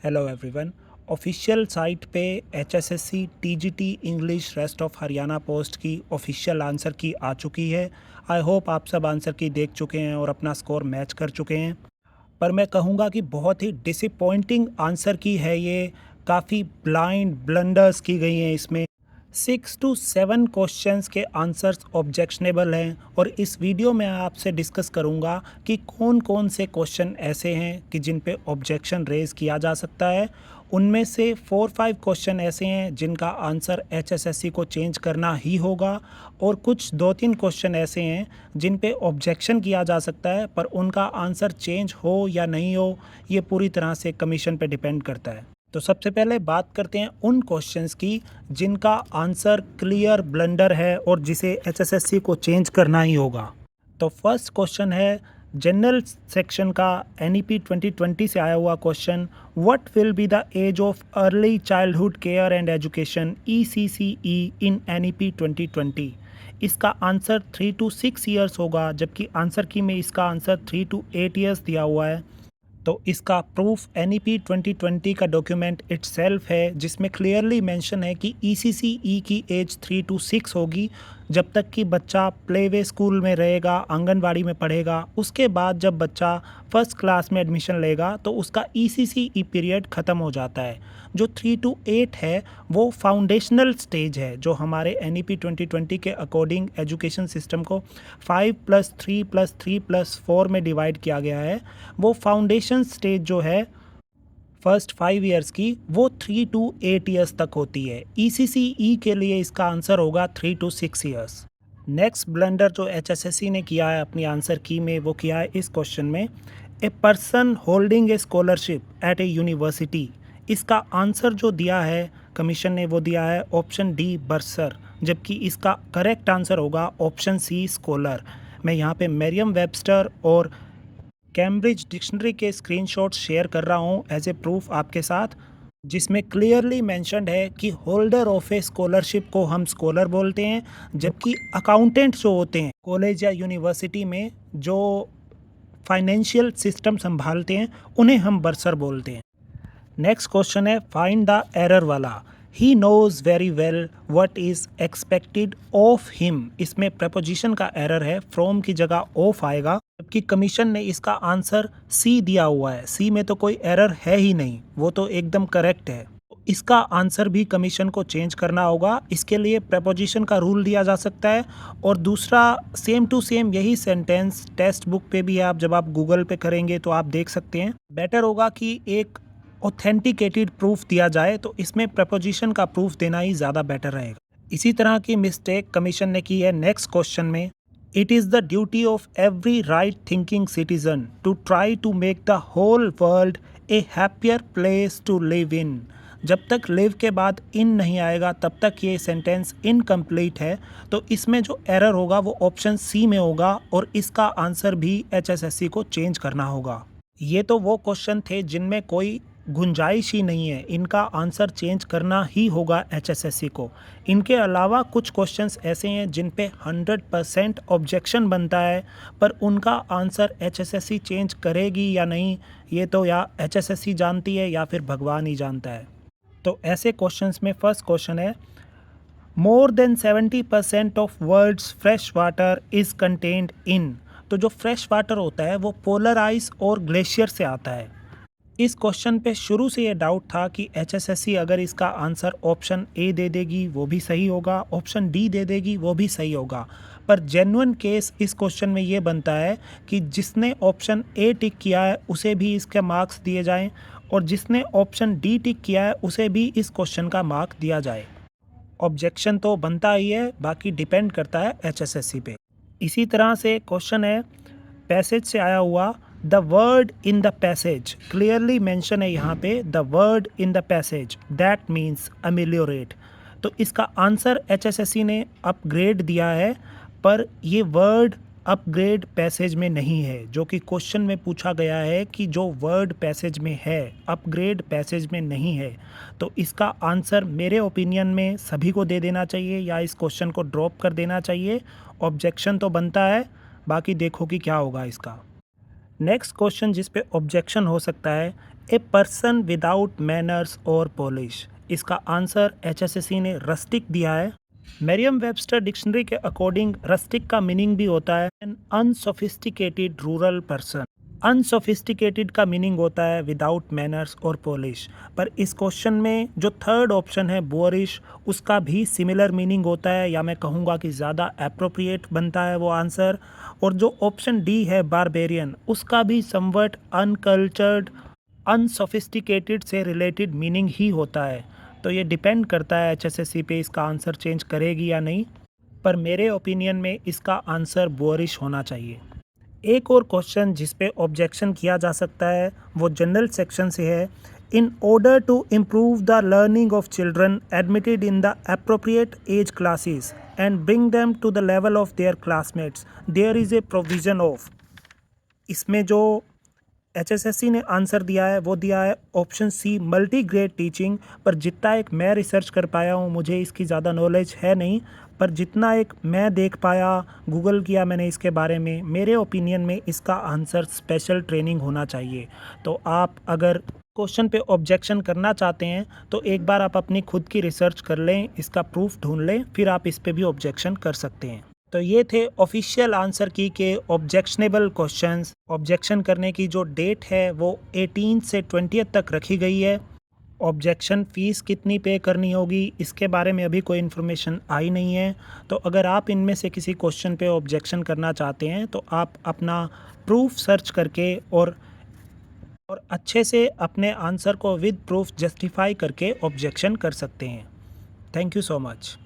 Hello everyone. Official site पे HSSC TGT English rest of Haryana post की official answer की आ चुकी है। आई होप आप सब आंसर की देख चुके हैं और अपना स्कोर मैच कर चुके हैं। पर मैं कहूँगा कि बहुत ही डिसअपॉइंटिंग आंसर की है ये। काफ़ी ब्लाइंड ब्लंडर्स की गई हैं इसमें। 6 to 7 क्वेश्चंस के आंसर्स ऑब्जेक्शनेबल हैं और इस वीडियो में आपसे डिस्कस करूंगा कि कौन कौन से क्वेश्चन ऐसे हैं कि जिन पे ऑब्जेक्शन रेज किया जा सकता है। उनमें से 4-5 क्वेश्चन ऐसे हैं जिनका आंसर एचएसएससी को चेंज करना ही होगा और कुछ 2-3 क्वेश्चन ऐसे हैं जिन पे ऑब्जेक्शन किया जा सकता है, पर उनका आंसर चेंज हो या नहीं हो ये पूरी तरह से कमीशन पे डिपेंड करता है। तो सबसे पहले बात करते हैं उन क्वेश्चंस की जिनका आंसर क्लियर ब्लंडर है और जिसे एचएसएससी को चेंज करना ही होगा। तो फर्स्ट क्वेश्चन है जनरल सेक्शन का, एनईपी 2020 से आया हुआ question. What will be the age of early childhood care and education ECCE in NEP 2020? इसका आंसर 3 to 6 ईयर्स होगा, जबकि आंसर की में इसका आंसर 3 to 8 ईयर्स दिया हुआ है। तो इसका प्रूफ एनईपी 2020 का डॉक्यूमेंट इटसेल्फ है, जिसमें क्लियरली मेंशन है कि ईसीसीई की एज 3 to 6 होगी जब तक कि बच्चा प्ले वे स्कूल में रहेगा, आंगनवाड़ी में पढ़ेगा। उसके बाद जब बच्चा फर्स्ट क्लास में एडमिशन लेगा तो उसका ईसीसीई पीरियड ख़त्म हो जाता है। जो 3 to 8 है वो फाउंडेशनल स्टेज है, जो हमारे एनईपी 2020 के अकॉर्डिंग एजुकेशन सिस्टम को 5+3+3+4 में डिवाइड किया गया है। वो फाउंडेशन स्टेज जो है फर्स्ट 5 ईयर्स की, वो 3 to 8 ईयर्स तक होती है। ईसीसीई के लिए इसका आंसर होगा 3 to 6 ईयर्स। नेक्स्ट ब्लंडर जो एचएसएससी ने किया है अपनी आंसर की में, वो किया है इस क्वेश्चन में, a person holding A scholarship eight A university. इसका आंसर जो दिया है कमीशन ने वो दिया है ऑप्शन डी बर्सर, जबकि इसका करेक्ट आंसर होगा ऑप्शन सी स्कॉलर। मैं यहाँ पे मेरियम वेबस्टर और कैम्ब्रिज डिक्शनरी के स्क्रीनशॉट्स शेयर कर रहा हूँ एज ए प्रूफ आपके साथ, जिसमें क्लियरली मेंशन्ड है कि होल्डर ऑफ ए स्कॉलरशिप को हम स्कॉलर बोलते हैं, जबकि अकाउंटेंट जो होते हैं कॉलेज या यूनिवर्सिटी में जो फाइनेंशियल सिस्टम संभालते हैं उन्हें हम बर्सर बोलते हैं। नेक्स्ट क्वेश्चन है फाइंड द एरर वाला। He knows very well what is expected of him. इसमें प्रपोजिशन का एरर है, फ्रॉम की जगह ऑफ आएगा, जबकि कमीशन ने इसका आंसर सी दिया हुआ है। सी में तो कोई एरर है ही नहीं, वो तो एकदम करेक्ट है। इसका आंसर भी कमीशन को चेंज करना होगा। इसके लिए प्रपोजिशन का रूल दिया जा सकता है। और दूसरा सेम टू सेम यही सेंटेंस टेक्स्ट बुक पे भी है, आप जब आप गूगल पे करेंगे तो आप देख सकते हैं। बेटर होगा कि एक ऑथेंटिकेटेड प्रूफ दिया जाए, तो इसमें प्रपोजिशन का प्रूफ देना ही ज़्यादा बेटर रहेगा। इसी तरह की मिस्टेक कमीशन ने की है नेक्स्ट क्वेश्चन में। It is the duty of every right thinking citizen to try to make the whole world a happier place to live in. जब तक लिव के बाद इन नहीं आएगा तब तक ये सेंटेंस इनकम्प्लीट है। तो इसमें जो एरर होगा वो ऑप्शन सी में होगा और इसका आंसर भी एचएसएससी को चेंज करना होगा। ये तो वो क्वेश्चन थे जिनमें कोई गुंजाइश ही नहीं है, इनका आंसर चेंज करना ही होगा एचएसएससी को। इनके अलावा कुछ क्वेश्चंस ऐसे हैं जिन पे 100% ऑब्जेक्शन बनता है, पर उनका आंसर एचएसएससी चेंज करेगी या नहीं ये तो या एचएसएससी जानती है या फिर भगवान ही जानता है। तो ऐसे क्वेश्चंस में फर्स्ट क्वेश्चन है more than 70% of world's fresh water is contained in. तो जो फ्रेश वाटर होता है वो पोलर आइस और ग्लेशियर से आता है। इस क्वेश्चन पे शुरू से ये डाउट था कि एचएसएससी अगर इसका आंसर ऑप्शन ए दे देगी वो भी सही होगा, ऑप्शन डी दे देगी वो भी सही होगा। पर जेन्युइन केस इस क्वेश्चन में ये बनता है कि जिसने ऑप्शन ए टिक किया है उसे भी इसके मार्क्स दिए जाएं और जिसने ऑप्शन डी टिक किया है उसे भी इस क्वेश्चन का मार्क दिया जाए। ऑब्जेक्शन तो बनता ही है, बाकी डिपेंड करता है एचएसएससी पे। इसी तरह से क्वेश्चन है पैसेज से आया हुआ, the word in the passage. Clearly mention है यहाँ पे the word in the passage, that means ameliorate. तो इसका आंसर एचएसएससी ने अपग्रेड दिया है, पर ये वर्ड अपग्रेड पैसेज में नहीं है, जो कि क्वेश्चन में पूछा गया है कि जो वर्ड पैसेज में है अपग्रेड पैसेज में नहीं है। तो इसका आंसर मेरे ओपिनियन में सभी को दे देना चाहिए या इस क्वेश्चन को ड्रॉप कर देना चाहिए। ऑब्जेक्शन तो बनता है, बाकी देखो कि क्या होगा इसका। नेक्स्ट क्वेश्चन जिस पे ऑब्जेक्शन हो सकता है, ए पर्सन विदाउट मैनर्स और पॉलिश। इसका आंसर HSSC ने रस्टिक दिया है। मेरियम वेबस्टर डिक्शनरी के अकॉर्डिंग रस्टिक का मीनिंग भी होता है an unsophisticated rural person. Unsophisticated का मीनिंग होता है विदाउट मैनर्स और पॉलिश। पर इस क्वेश्चन में जो थर्ड ऑप्शन है बोरिश, उसका भी सिमिलर मीनिंग होता है, या मैं कहूँगा कि ज़्यादा एप्रोप्रिएट बनता है वो आंसर। और जो ऑप्शन डी है बारबेरियन, उसका भी समवट अनकल्चर्ड अनसोफिस्टिकेटेड से रिलेटेड मीनिंग ही होता है। तो ये डिपेंड करता है HSSC पे इसका आंसर चेंज करेगी या नहीं, पर मेरे ओपिनियन में इसका आंसर बोरिश होना चाहिए। एक और क्वेश्चन जिस पे ऑब्जेक्शन किया जा सकता है वो जनरल सेक्शन से है। In order to improve the learning of children admitted in the appropriate age classes and bring them to the level of their classmates there is a provision of. इसमें जो HSSC ने answer दिया है वो दिया है option C multi grade teaching. पर जितना एक मैं रिसर्च कर पाया हूँ, मुझे इसकी ज़्यादा नॉलेज है नहीं, पर जितना एक मैं देख पाया, गूगल किया मैंने इसके बारे में, मेरे ओपिनियन में इसका आंसर स्पेशल ट्रेनिंग होना चाहिए। तो आप अगर क्वेश्चन पे ऑब्जेक्शन करना चाहते हैं तो एक बार आप अपनी खुद की रिसर्च कर लें, इसका प्रूफ ढूंढ लें, फिर आप इस पे भी ऑब्जेक्शन कर सकते हैं। तो ये थे ऑफिशियल आंसर की के ऑब्जेक्शनेबल क्वेश्चंस। ऑब्जेक्शन करने की जो डेट है वो 18 से 20 तक रखी गई है। ऑब्जेक्शन फ़ीस कितनी पे करनी होगी इसके बारे में अभी कोई इन्फॉर्मेशन आई नहीं है। तो अगर आप इनमें से किसी क्वेश्चन पे ऑब्जेक्शन करना चाहते हैं तो आप अपना प्रूफ सर्च करके और अच्छे से अपने आंसर को विद प्रूफ जस्टिफाई करके ऑब्जेक्शन कर सकते हैं। Thank you so much.